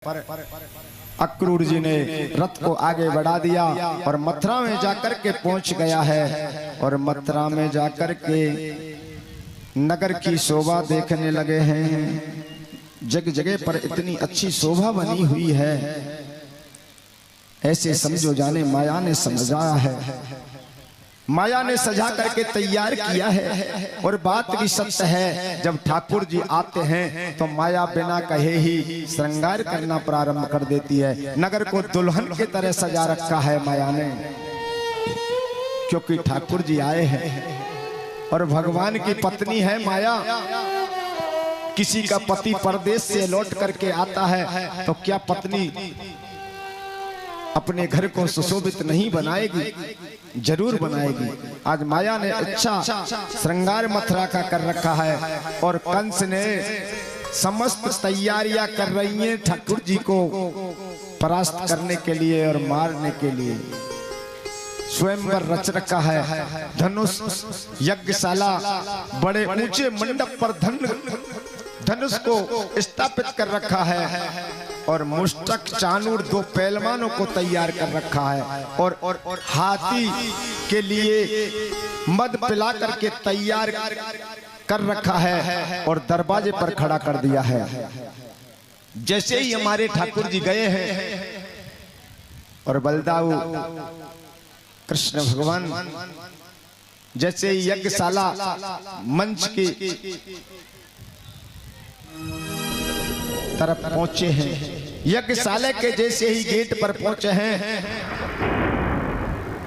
अक्रूर जी ने रथ को आगे बढ़ा दिया और मथुरा में जाकर के पहुंच गया है। और मथुरा में जाकर के नगर की शोभा देखने लगे हैं। जगह जगह पर इतनी अच्छी शोभा बनी हुई है, ऐसे समझो जाने माया ने समझाया है, माया ने सजा करके तैयार किया है। और बात भी सत्य है, जब ठाकुर जी आते हैं तो माया बिना कहे ही श्रृंगार करना प्रारंभ कर देती है। नगर को दुल्हन की तरह सजा रखा है माया ने, क्योंकि ठाकुर जी आए हैं और भगवान की पत्नी है माया। किसी का पति परदेश से लौट करके आता है तो क्या पत्नी अपने घर को सुशोभित नहीं बनाएगी? जरूर बनाएगी। आज माया ने अच्छा श्रृंगार मथुरा का कर रखा है और कंस ने समस्त तैयारियां कर रही हैं ठाकुर जी को परास्त करने के लिए और मारने के लिए। स्वयंवर रच रखा है, धनुष यज्ञशाला, बड़े ऊंचे मंडप पर धनुष को स्थापित कर रखा है और मुष्टक चानूर दो पहलवानों को तैयार कर रखा है और हाथी के लिए मद पिला करके तैयार कर रखा है और दरवाजे पर खड़ा कर दिया है। जैसे ही हमारे ठाकुर जी गए हैं और बलदाऊ कृष्ण भगवान जैसे यज्ञशाला मंच की तरफ पहुंचे हैं, यज्ञशाला के जैसे ही गेट पर पहुंचे हैं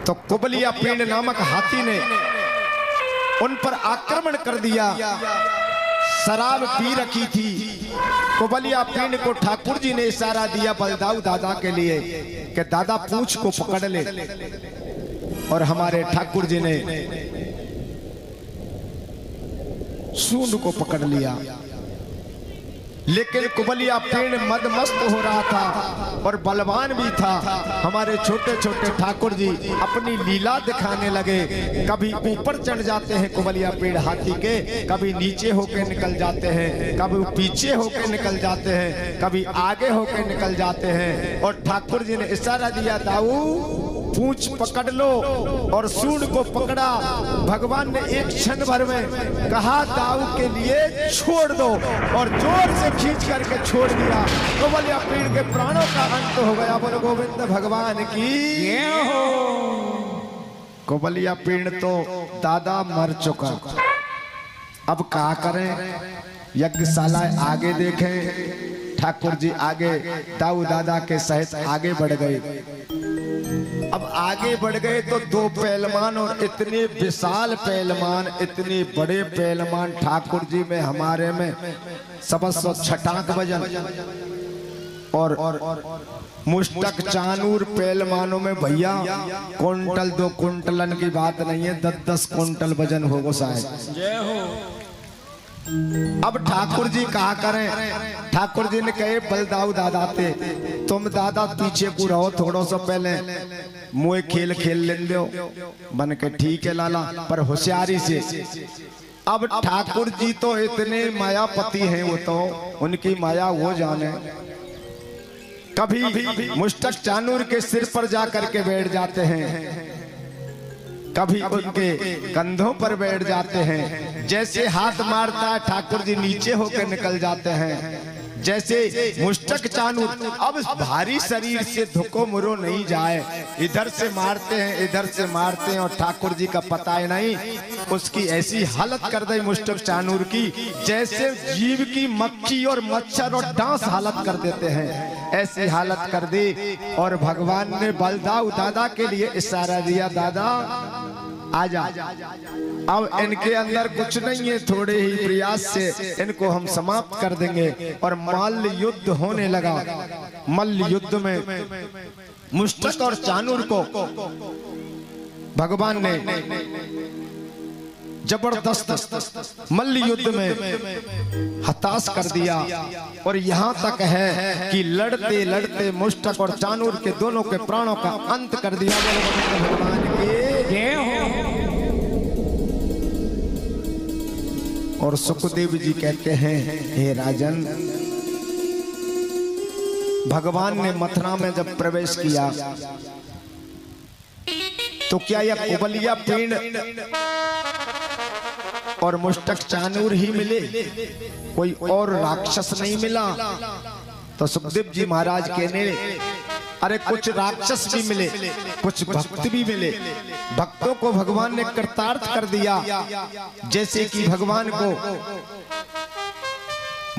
तो कुबलिया पिंड नामक हाथी ने उन पर आक्रमण कर दिया। शराब पी रखी थी कुबलिया पिंड को। ठाकुर जी ने इशारा दिया बलदाऊ दादा के लिए कि दादा पूंछ को पकड़ ले, और हमारे ठाकुर जी ने सूंड को पकड़ लिया। लेकिन कुबलिया पेड़ मदमस्त हो रहा था और बलवान भी था। हमारे छोटे छोटे ठाकुर जी अपनी लीला दिखाने लगे। कभी ऊपर चढ़ जाते हैं कुबलिया पेड़ हाथी के, कभी नीचे होके निकल जाते हैं, कभी पीछे होके निकल जाते हैं, कभी आगे होके निकल जाते हैं। और ठाकुर जी ने इशारा दिया दाऊ पूंछ पकड़ लो, और सूंड को पकड़ा। भगवान ने एक क्षण भर में कहा दाऊ के लिए छोड़ दो, और जोर से खींच करके छोड़ दिया। कुबलिया पेड़ के प्राणों का अंत हो गया। बोलो गोविंद भगवान की। कुबलिया पेड़ तो दादा मर चुका, अब क्या करें? यज्ञशाला आगे देखें, ठाकुर जी आगे दाऊ दादा के सहित आगे बढ़ गए। अब आगे बढ़ गए तो दो पहलवान, और इतने विशाल पहलवान, इतने बड़े पहलवान ठाकुर जी में हमारे में सबसे छटाक वजन, और मुष्टक चानूर पहलवानों में भैया कुंटल 2 कुंटलन की बात नहीं है, 10-10 कुंटल वजन होगा शायद। जय हो। अब ठाकुर जी कहा करें? ठाकुर जी ने कहे बलदाऊ दादा थे तुम दादा पीछे को रहो, थोड़ा सा पहले मुँह खेल ले दो। बन के ठीक है लाला, पर होशियारी से। अब ठाकुर जी तो इतने मायापति हैं, वो तो उनकी माया वो जाने। कभी मुष्टक चानूर के सिर पर जा करके बैठ जाते हैं, कभी उनके कंधों पर बैठ जाते हैं। जैसे हाथ मारता है ठाकुर जी नीचे होकर निकल जाते हैं। जैसे मुष्टक चानूर अब भारी शरीर से धुको मुरो नहीं जाए, इधर से मारते हैं इधर से मारते हैं, और ठाकुर जी का पता ही नहीं। उसकी ऐसी हालत कर दी मुष्टक चानूर की, जैसे जीव की मक्खी और मच्छर और डांस हालत कर देते हैं, ऐसी हालत कर दी। और भगवान ने बलदाऊ दादा के लिए इशारा दिया, दादा आजा। अब इनके अंदर कुछ नहीं है, थोड़े ही प्रयास से इनको हम समाप्त कर देंगे। और मल्ल युद्ध होने लगा। मल्ल युद्ध में मुष्टक और चानूर को भगवान ने जबरदस्त मल्ल युद्ध में हताश कर दिया। और यहाँ तक है कि लड़ते लड़ते मुष्टक और चानूर के दोनों के प्राणों का अंत कर दिया। भगवान के और सुखदेव जी कहते हैं, हे राजन भगवान ने मथुरा में जब प्रवेश किया तो क्या यह कुबलिया पेड़ और मुष्टक चानूर ही मिले, कोई और राक्षस नहीं मिला? तो सुखदेव जी महाराज कहने, अरे कुछ राक्षस भी मिले, कुछ भक्त भी मिले। भक्तों को भगवान ने कृतार्थ कर दिया, जैसे कि भगवान को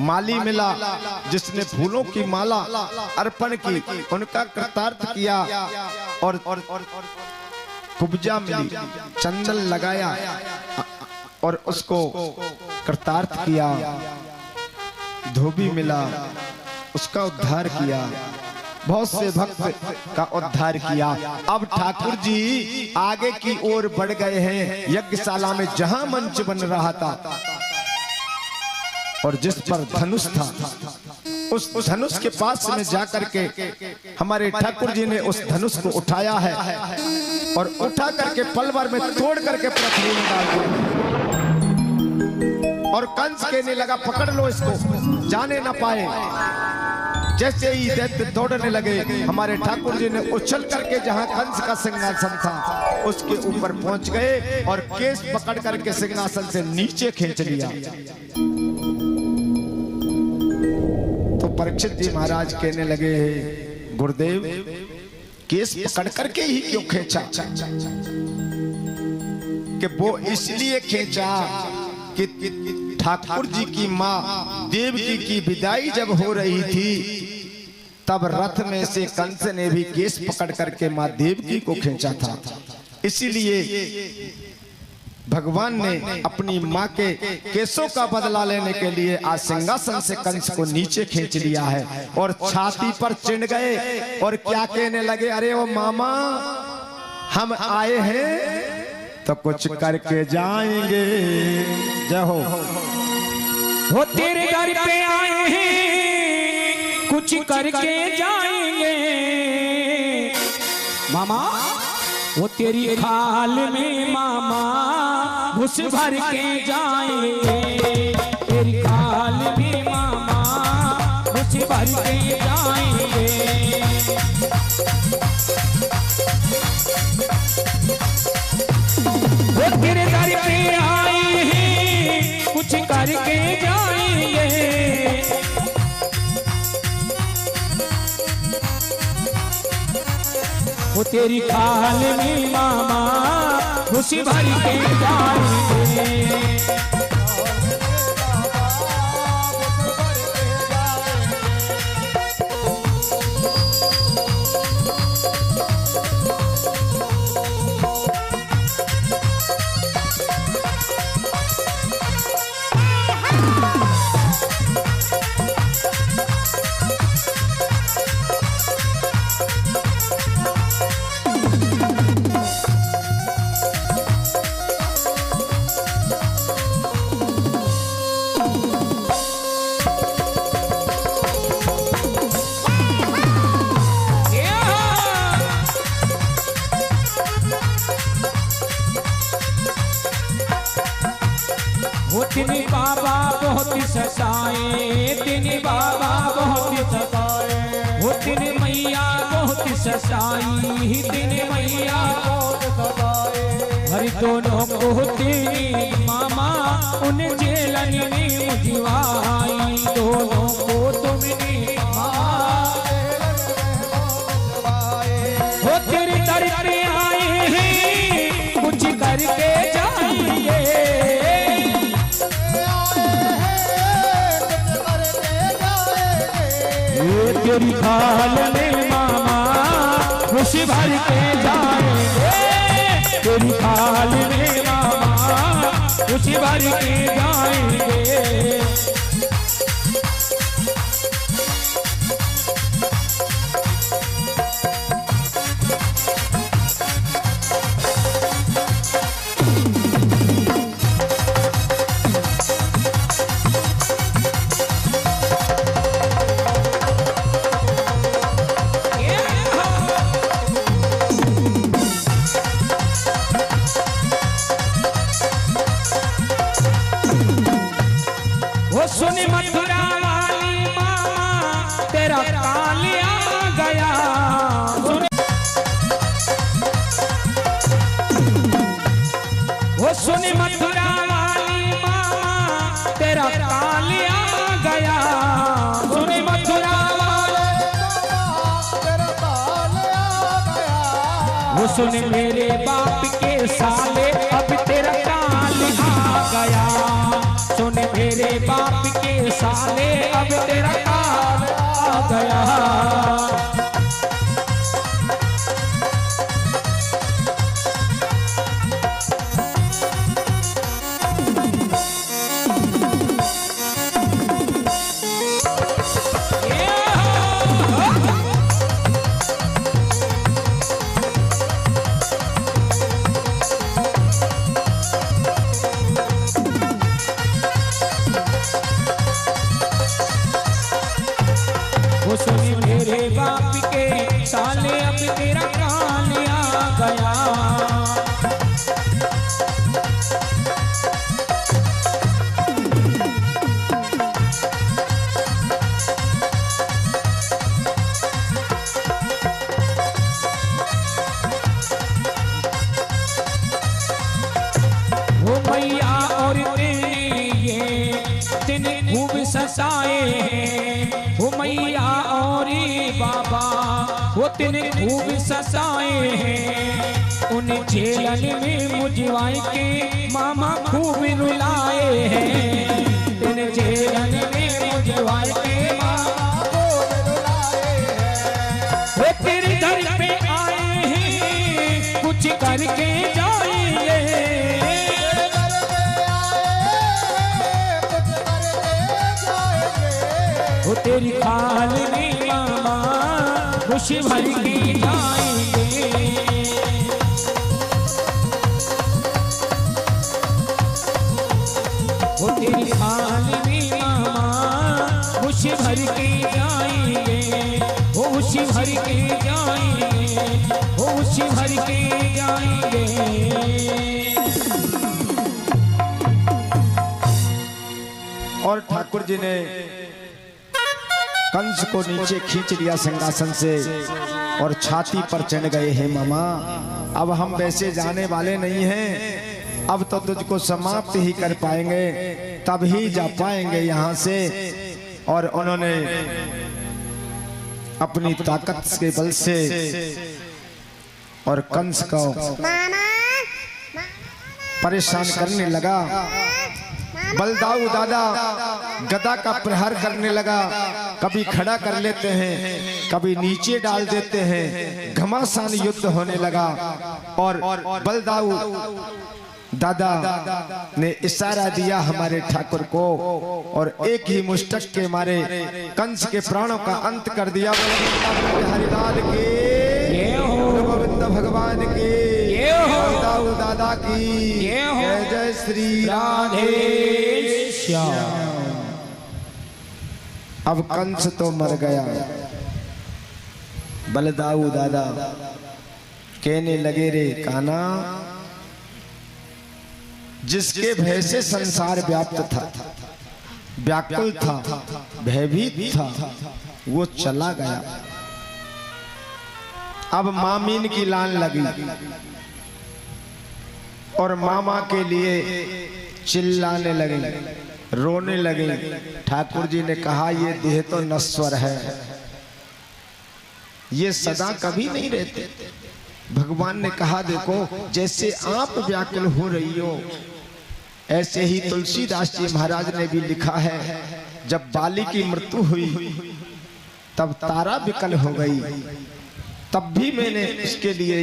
माली मिला जिसने फूलों की माला अर्पण की, उनका कृतार्थ किया। और कुब्जा मिली, चंदन लगाया और उसको कृतार्थ किया। धोबी मिला, उसका उद्धार किया। बहुत से भक्त का उद्धार किया। अब ठाकुर जी आगे की ओर बढ़ गए हैं। यज्ञशाला में जहां मंच बन रहा था और जिस पर धनुष था, उस धनुष के पास में जाकर के हमारे ठाकुर जी ने उस धनुष को उठाया है और उठा करके पल भर में तोड़ करके पृथ्वी में डाल दिया। और कंस कहने लगा, पकड़ लो इसको, जाने ना पाए। जैसे ही दैत्य दौड़ने लगे, हमारे ठाकुर जी ने उछल करके जहां कंस का सिंहासन था उसके ऊपर पहुंच गए और केस पकड़ करके सिंहासन से नीचे खींच लिया। तो परीक्षित जी महाराज कहने लगे, गुरुदेव केस पकड़ करके ही क्यों खींचा? कि वो इसलिए खींचा कि ठाकुर जी की माँ देवकी की विदाई जब हो रही थी तब रथ में से कंस ने भी केस पकड़ करके माँ देवकी को खींचा था। इसीलिए भगवान ने अपनी माँ के केसों का बदला लेने के लिए आज सिंहासन से कंस को नीचे खींच लिया है और छाती पर चिढ़ गए और क्या कहने लगे, अरे ओ मामा, हम आए हैं तो कुछ करके जाएंगे। जय हो। वो तेरे दर पे आए हैं, कुछ करके जाएंगे। मामा वो तेरी खाल में मामा घुस भर के जाएंगे। तेरी खाल में मामा घुस भर के जाएंगे। वो तेरे दर पे आए हैं, कुछ करके जाएंगे। वो तेरी खाल में मामा खुशी भर के जाएंगे। तिनी बाबा बहुत सताए, तिनी बाबा बहुत सताए। वो तिनी मैया बहुत सताई, तिनी मैया बहुत सताए। हर दोनों को तिनी मामा उन जेलन में मुझवाई। दोनों को तुमने वो तेरे दर पे आए हैं, कुछ करके जाएंगे। तेरी खाल में मामा खुशी भर के जाएंगे। तेरी खाल में मामा खुशी भर के जाएंगे। सुन मेरे बाप के साले अब तेरा काल आ गया। सुन मेरे बाप के साले अब तेरा काल आ गया। वो सुन मेरे बाप के साले अब तेरा काल आ गया। वो मैया और ये दिन खूब सताए हैं। वो मैया और बाबा वो दिन खूब सताए हैं। उन झेलन में मुझवाई के मामा खूब रुलाए हैं। उन झेलन में मुझवाई के मामा खूब रुलाए हैं। वो तेरे घर पे आए हैं कुछ करके जाएंगे। वो तेरी खाल में मामा खुशी भर के जाएंगे। वो तेरी खाल में मामा खुशी भर के जाएंगे। वो खुशी भर के जाएंगे। वो खुशी भर के जाएंगे। और ठाकुर जी ने कंस को नीचे खींच लिया सिंहासन से और छाती पर चढ़ गए हैं मामा। अब हम वैसे जाने वाले नहीं हैं, अब तो तुझको समाप्त ही कर पाएंगे, तब ही जा पाएंगे यहाँ से। और उन्होंने अपनी ताकत के बल से और कंस को परेशान करने लगा। बलदाऊ दादा गदा का प्रहार करने लगा, कभी खड़ा कर लेते हैं, कभी नीचे डाल देते हैं। घमासान युद्ध होने लगा और बलदाऊ दादा ने इशारा दिया हमारे ठाकुर को और एक ही मुष्टक के मारे कंस के प्राणों का अंत कर दिया। हरिलाल के गोविंद भगवान के बलदाऊ दादा की जय जय श्री राधे श्याम। अब कंस तो मर गया। बलदाऊ दादा कहने लगे रे काना, जिसके भय से संसार व्याप्त था, व्याकुल था, भयभीत था, वो चला गया। अब मामीन की लान लगी और मामा के लिए चिल्लाने लगे, रोने लगे। ठाकुर जी ने कहा ये देह तो नश्वर है, ये सदा कभी नहीं रहते। भगवान ने कहा देखो जैसे आप व्याकुल हो रही हो, ऐसे ही तुलसीदास जी महाराज ने भी लिखा है, जब बाली की मृत्यु हुई तब तारा विकल हो गई, तब भी मैंने उसके लिए